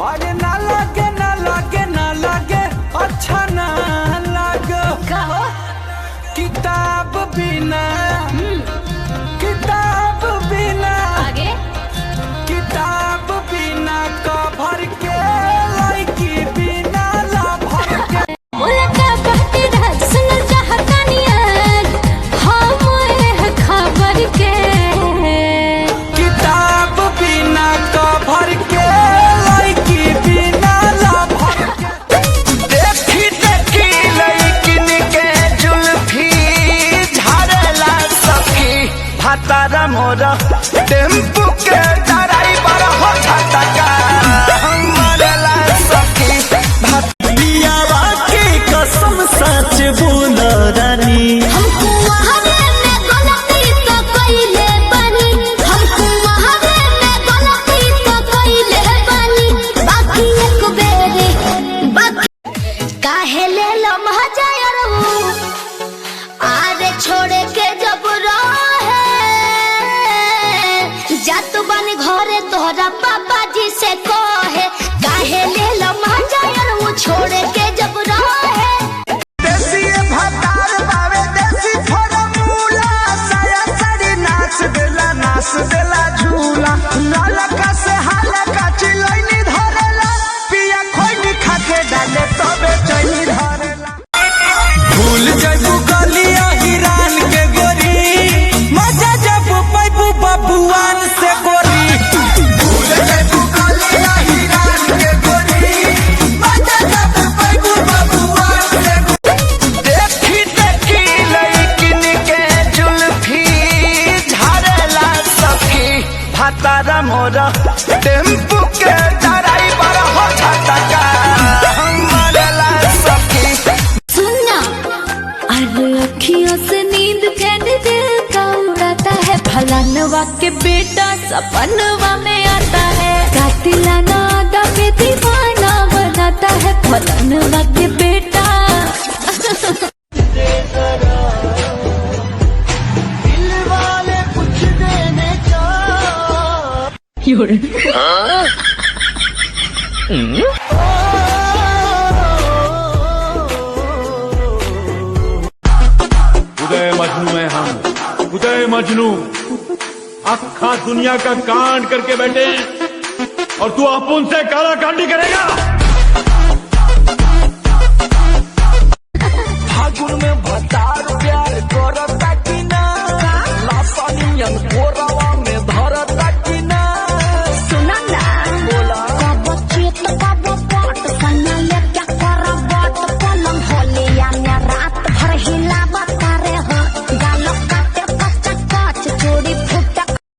अरे ना लगे ना लगे ना लगे अच्छा ना लगे कहो किताब बिना किताब बिना आगे किताब बिना कभर के लड़की बिना लभर के बोला का कहते राज सुन चाहता नियन हम है खबर के किताब बिना कभर के लड़की बिना लभर के देखी देखी लड़किन के जुल्फी झाड़ला सखी भातारा मोर टेम्पू के ड्राइवर हो झटका मरला सखी भतियावा की कसम सच बोल रानी हमको वहावे में गलती तो कइले बानी हमको वहावे में गलती तो कइले बानी बाकी एक बेरे बाकी काहे ले लो महाजायर आरे छोड़े के जब रहे जात बन घरे तोहरा पापा जी से कहे काहे ले लो महाजायर छोड़े के जब रहे देसी भतार बावे देसी फॉर्मूला साया साड़ी नाच देला झूला नलका से हालका चिलैनी धरेला पिया खोइनी खाके डाले तबे चैनी धरेला भूल जइबू गलिया हिरान के गोरी मजा जब पैबू बबुआन से गोरी भूल जइबू गलिया हिरान के गोरी मजा जब पैबू बबुआन से देखी देखी लड़किन के जुल्फी झाड़ला सखी भातारा मोर टेम्पू के ड्राइवर हो झटका मरला सखी सुनना अरे अखियों से नींद कैंड दिल का उड़ाता है फलानवा के बेटा सपनवा में आता है कातिलाना आदा के दीवाना बनाता है फलानवा के बेटा दिल वाले कुछ देने का उदय मजनू है हम, उदय मजनू अखा दुनिया का कांड करके बैठे हैं और तू अपुन से काला कांडी करेगा। फागुन में भतार प्यार करता कि ना लासानियन